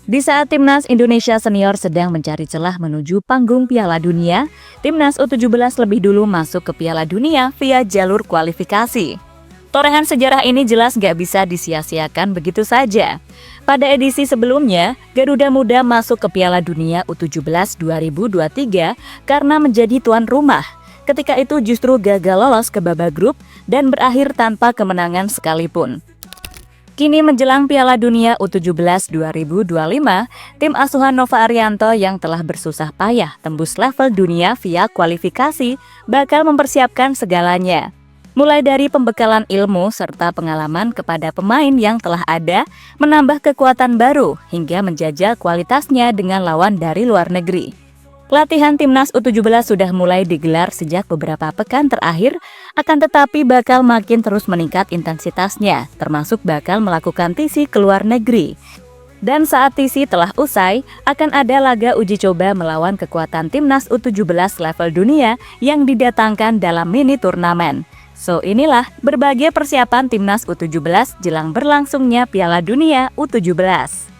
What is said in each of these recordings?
Di saat Timnas Indonesia Senior sedang mencari celah menuju panggung Piala Dunia, Timnas U17 lebih dulu masuk ke Piala Dunia via jalur kualifikasi. Torehan sejarah ini jelas gak bisa disia-siakan begitu saja. Pada edisi sebelumnya, Garuda Muda masuk ke Piala Dunia U17 2023 karena menjadi tuan rumah. Ketika itu justru gagal lolos ke babak grup dan berakhir tanpa kemenangan sekalipun. Kini menjelang Piala Dunia U17 2025, tim asuhan Nova Arianto yang telah bersusah payah tembus level dunia via kualifikasi bakal mempersiapkan segalanya. Mulai dari pembekalan ilmu serta pengalaman kepada pemain yang telah ada, menambah kekuatan baru hingga menjajal kualitasnya dengan lawan dari luar negeri. Latihan Timnas U17 sudah mulai digelar sejak beberapa pekan terakhir, akan tetapi bakal makin terus meningkat intensitasnya, termasuk bakal melakukan TC ke luar negeri. Dan saat TC telah usai, akan ada laga uji coba melawan kekuatan Timnas U17 level dunia yang didatangkan dalam mini turnamen. So inilah berbagai persiapan Timnas U17 jelang berlangsungnya Piala Dunia U17.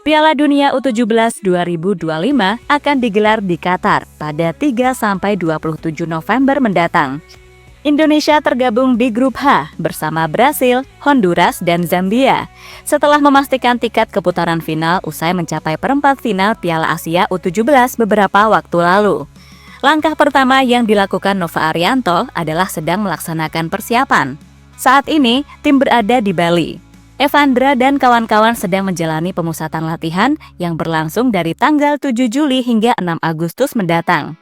Piala Dunia U17 2025 akan digelar di Qatar pada 3-27 November mendatang. Indonesia tergabung di grup H bersama Brasil, Honduras, dan Zambia. Setelah memastikan tiket ke putaran final usai mencapai perempat final Piala Asia U17 beberapa waktu lalu. Langkah pertama yang dilakukan Nova Arianto adalah sedang melaksanakan persiapan. Saat ini, tim berada di Bali. Evandra dan kawan-kawan sedang menjalani pemusatan latihan yang berlangsung dari tanggal 7 Juli hingga 6 Agustus mendatang.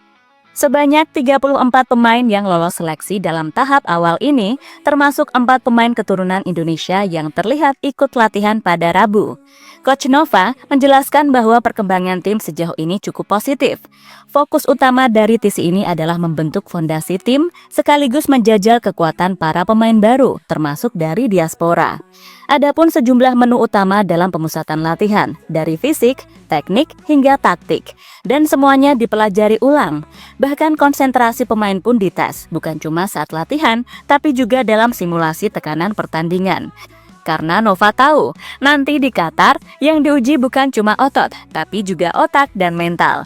Sebanyak 34 pemain yang lolos seleksi dalam tahap awal ini, termasuk 4 pemain keturunan Indonesia yang terlihat ikut latihan pada Rabu. Coach Nova menjelaskan bahwa perkembangan tim sejauh ini cukup positif. Fokus utama dari TC ini adalah membentuk fondasi tim sekaligus menjajal kekuatan para pemain baru, termasuk dari diaspora. Adapun sejumlah menu utama dalam pemusatan latihan, dari fisik, teknik, hingga taktik. Dan semuanya dipelajari ulang. Bahkan konsentrasi pemain pun dites, bukan cuma saat latihan, tapi juga dalam simulasi tekanan pertandingan. Karena Nova tahu, nanti di Qatar yang diuji bukan cuma otot, tapi juga otak dan mental.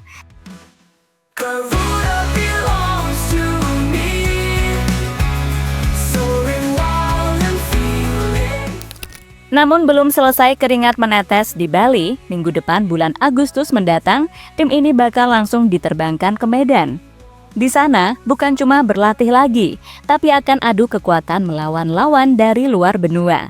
Namun belum selesai keringat menetes di Bali, minggu depan bulan Agustus mendatang, tim ini bakal langsung diterbangkan ke Medan. Di sana bukan cuma berlatih lagi, tapi akan adu kekuatan melawan lawan dari luar benua.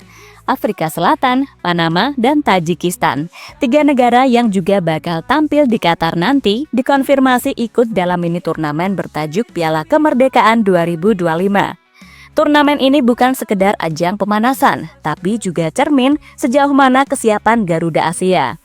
Afrika Selatan, Panama, dan Tajikistan. 3 negara yang juga bakal tampil di Qatar nanti dikonfirmasi ikut dalam mini turnamen bertajuk Piala Kemerdekaan 2025. Turnamen ini bukan sekedar ajang pemanasan, tapi juga cermin sejauh mana kesiapan Garuda Asia.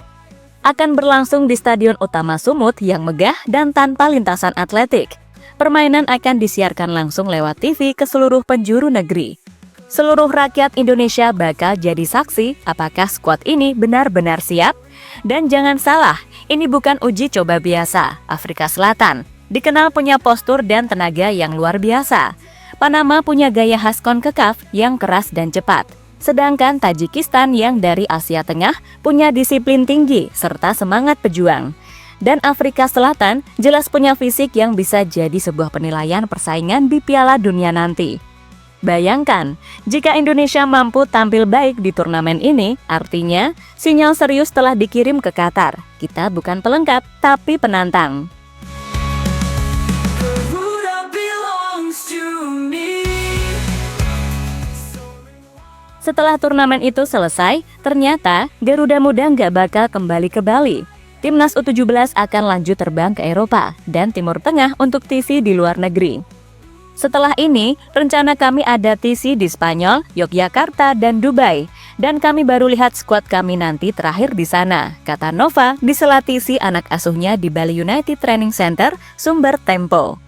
Akan berlangsung di Stadion Utama Sumut yang megah dan tanpa lintasan atletik. Permainan akan disiarkan langsung lewat TV ke seluruh penjuru negeri. Seluruh rakyat Indonesia bakal jadi saksi apakah skuad ini benar-benar siap. Dan jangan salah, ini bukan uji coba biasa. Afrika Selatan dikenal punya postur dan tenaga yang luar biasa. Panama punya gaya khas CONCACAF yang keras dan cepat. Sedangkan Tajikistan yang dari Asia Tengah punya disiplin tinggi serta semangat pejuang. Dan Afrika Selatan jelas punya fisik yang bisa jadi sebuah penilaian persaingan di Piala Dunia nanti. Bayangkan, jika Indonesia mampu tampil baik di turnamen ini, artinya sinyal serius telah dikirim ke Qatar. Kita bukan pelengkap, tapi penantang. Setelah turnamen itu selesai, ternyata Garuda Muda nggak bakal kembali ke Bali. Timnas U17 akan lanjut terbang ke Eropa dan Timur Tengah untuk TC di luar negeri. Setelah ini, rencana kami ada TC di Spanyol, Yogyakarta, dan Dubai. Dan kami baru lihat skuad kami nanti terakhir di sana, kata Nova di sela TC anak asuhnya di Bali United Training Center, sumber Tempo.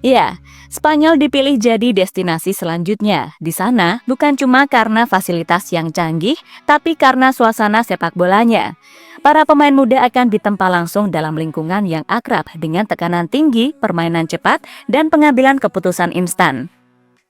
Ya, Spanyol dipilih jadi destinasi selanjutnya. Di sana bukan cuma karena fasilitas yang canggih, tapi karena suasana sepak bolanya. Para pemain muda akan ditempa langsung dalam lingkungan yang akrab dengan tekanan tinggi, permainan cepat, dan pengambilan keputusan instan.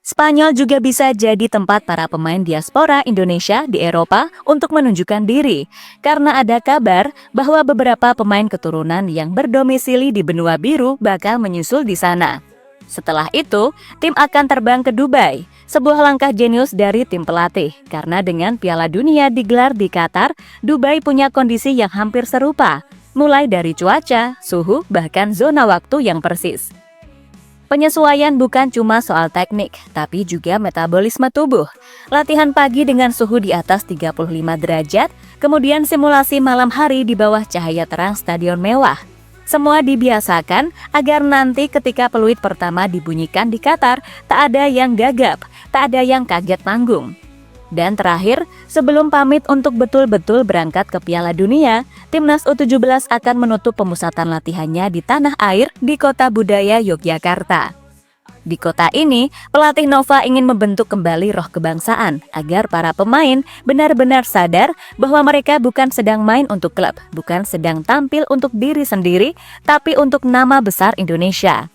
Spanyol juga bisa jadi tempat para pemain diaspora Indonesia di Eropa untuk menunjukkan diri, karena ada kabar bahwa beberapa pemain keturunan yang berdomisili di benua biru bakal menyusul di sana. Setelah itu, tim akan terbang ke Dubai, sebuah langkah jenius dari tim pelatih, karena dengan Piala Dunia digelar di Qatar, Dubai punya kondisi yang hampir serupa, mulai dari cuaca, suhu, bahkan zona waktu yang persis. Penyesuaian bukan cuma soal teknik, tapi juga metabolisme tubuh. Latihan pagi dengan suhu di atas 35 derajat, kemudian simulasi malam hari di bawah cahaya terang stadion mewah. Semua dibiasakan agar nanti ketika peluit pertama dibunyikan di Qatar, tak ada yang gagap, tak ada yang kaget panggung. Dan terakhir, sebelum pamit untuk betul-betul berangkat ke Piala Dunia, Timnas U17 akan menutup pemusatan latihannya di tanah air di Kota Budaya Yogyakarta. Di kota ini, pelatih Nova ingin membentuk kembali roh kebangsaan agar para pemain benar-benar sadar bahwa mereka bukan sedang main untuk klub, bukan sedang tampil untuk diri sendiri, tapi untuk nama besar Indonesia.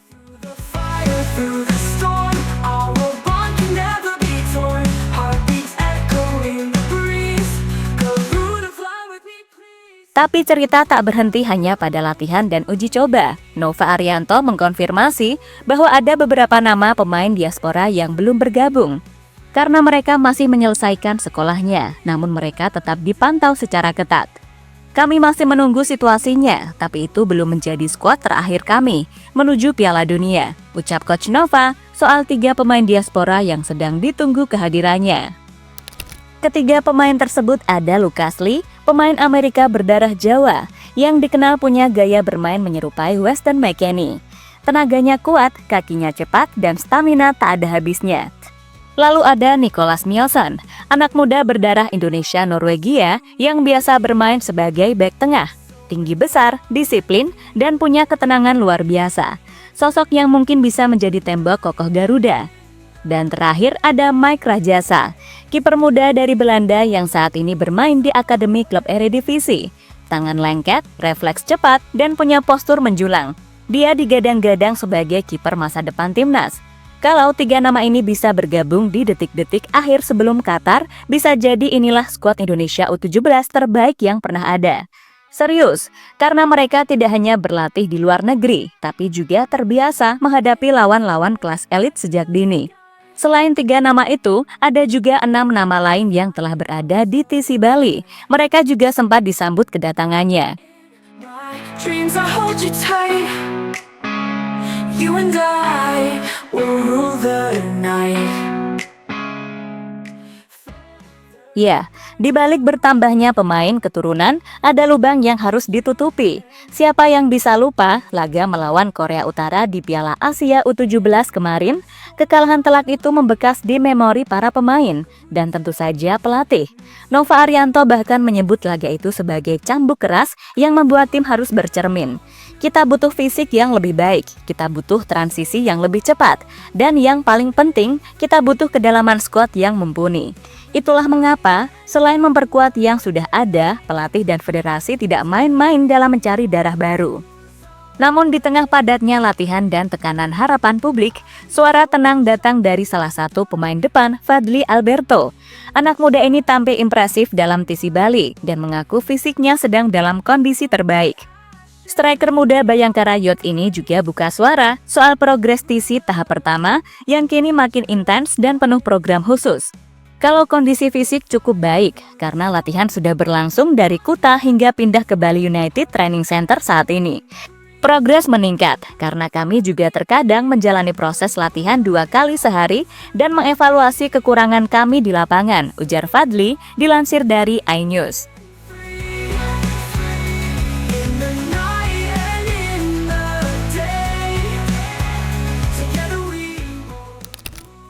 Tapi cerita tak berhenti hanya pada latihan dan uji coba. Nova Arianto mengkonfirmasi bahwa ada beberapa nama pemain diaspora yang belum bergabung. Karena mereka masih menyelesaikan sekolahnya, namun mereka tetap dipantau secara ketat. Kami masih menunggu situasinya, tapi itu belum menjadi skuad terakhir kami menuju Piala Dunia, ucap Coach Nova soal 3 pemain diaspora yang sedang ditunggu kehadirannya. Ketiga pemain tersebut ada Lucas Lee, pemain Amerika berdarah Jawa, yang dikenal punya gaya bermain menyerupai Weston McKennie. Tenaganya kuat, kakinya cepat, dan stamina tak ada habisnya. Lalu ada Nicolas Mjolsson, anak muda berdarah Indonesia Norwegia yang biasa bermain sebagai bek tengah. Tinggi besar, disiplin, dan punya ketenangan luar biasa. Sosok yang mungkin bisa menjadi tembok kokoh Garuda. Dan terakhir ada Mike Rajasa, kiper muda dari Belanda yang saat ini bermain di akademi klub Eredivisie. Tangan lengket, refleks cepat, dan punya postur menjulang. Dia digadang-gadang sebagai kiper masa depan timnas. Kalau 3 nama ini bisa bergabung di detik-detik akhir sebelum Qatar, bisa jadi inilah skuad Indonesia U17 terbaik yang pernah ada. Serius, karena mereka tidak hanya berlatih di luar negeri, tapi juga terbiasa menghadapi lawan-lawan kelas elit sejak dini. Selain 3 nama itu, ada juga 6 nama lain yang telah berada di TC Bali. Mereka juga sempat disambut kedatangannya. Ya, di balik bertambahnya pemain keturunan, ada lubang yang harus ditutupi. Siapa yang bisa lupa laga melawan Korea Utara di Piala Asia U17 kemarin? Kekalahan telak itu membekas di memori para pemain dan tentu saja pelatih. Nova Arianto bahkan menyebut laga itu sebagai cambuk keras yang membuat tim harus bercermin. Kita butuh fisik yang lebih baik, kita butuh transisi yang lebih cepat, dan yang paling penting, kita butuh kedalaman skuad yang mumpuni. Itulah mengapa, selain memperkuat yang sudah ada, pelatih dan federasi tidak main-main dalam mencari darah baru. Namun di tengah padatnya latihan dan tekanan harapan publik, suara tenang datang dari salah satu pemain depan, Fadly Alberto. Anak muda ini tampil impresif dalam TC Bali dan mengaku fisiknya sedang dalam kondisi terbaik. Striker muda Bayangkara Youth ini juga buka suara soal progres TC tahap pertama yang kini makin intens dan penuh program khusus. Kalau kondisi fisik cukup baik, karena latihan sudah berlangsung dari Kuta hingga pindah ke Bali United Training Center saat ini. Progres meningkat, karena kami juga terkadang menjalani proses latihan 2 kali sehari dan mengevaluasi kekurangan kami di lapangan, ujar Fadly, dilansir dari iNews.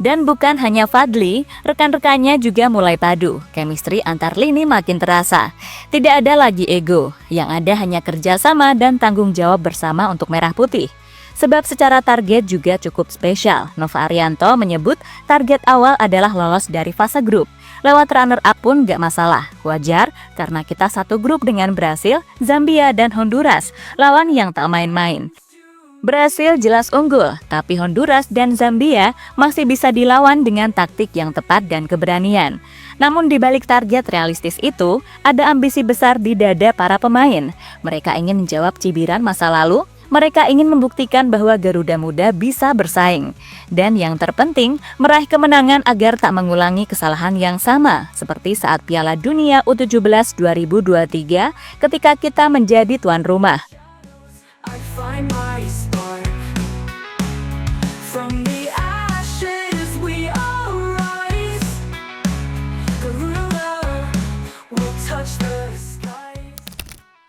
Dan bukan hanya Fadly, rekan-rekannya juga mulai padu. Chemistry antar lini makin terasa. Tidak ada lagi ego, yang ada hanya kerjasama dan tanggung jawab bersama untuk Merah Putih. Sebab secara target juga cukup spesial. Nova Arianto menyebut target awal adalah lolos dari fase grup. Lewat runner-up pun gak masalah, wajar karena kita satu grup dengan Brasil, Zambia, dan Honduras, lawan yang tak main-main. Brasil jelas unggul, tapi Honduras dan Zambia masih bisa dilawan dengan taktik yang tepat dan keberanian. Namun di balik target realistis itu, ada ambisi besar di dada para pemain. Mereka ingin menjawab cibiran masa lalu. Mereka ingin membuktikan bahwa Garuda Muda bisa bersaing. Dan yang terpenting, meraih kemenangan agar tak mengulangi kesalahan yang sama, seperti saat Piala Dunia U17 2023 ketika kita menjadi tuan rumah.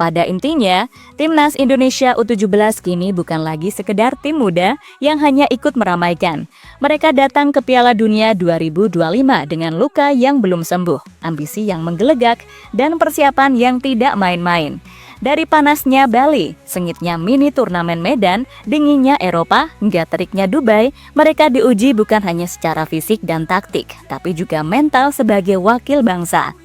Pada intinya, Timnas Indonesia U17 kini bukan lagi sekedar tim muda yang hanya ikut meramaikan. Mereka datang ke Piala Dunia 2025 dengan luka yang belum sembuh, ambisi yang menggelegak, dan persiapan yang tidak main-main. Dari panasnya Bali, sengitnya mini turnamen Medan, dinginnya Eropa, hingga teriknya Dubai, mereka diuji bukan hanya secara fisik dan taktik, tapi juga mental sebagai wakil bangsa.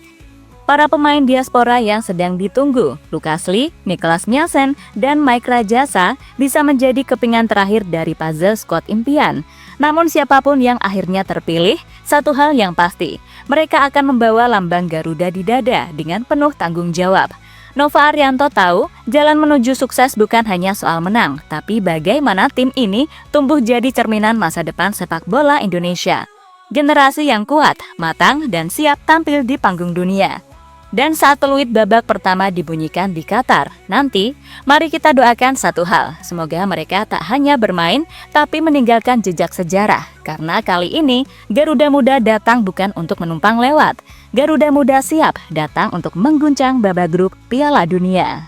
Para pemain diaspora yang sedang ditunggu, Lukas Lee, Nicholas Nielsen, dan Mike Rajasa bisa menjadi kepingan terakhir dari puzzle squad impian. Namun siapapun yang akhirnya terpilih, satu hal yang pasti, mereka akan membawa lambang Garuda di dada dengan penuh tanggung jawab. Nova Arianto tahu, jalan menuju sukses bukan hanya soal menang, tapi bagaimana tim ini tumbuh jadi cerminan masa depan sepak bola Indonesia. Generasi yang kuat, matang, dan siap tampil di panggung dunia. Dan saat peluit babak pertama dibunyikan di Qatar, nanti mari kita doakan satu hal, semoga mereka tak hanya bermain, tapi meninggalkan jejak sejarah. Karena kali ini, Garuda Muda datang bukan untuk menumpang lewat. Garuda Muda siap datang untuk mengguncang babak grup Piala Dunia.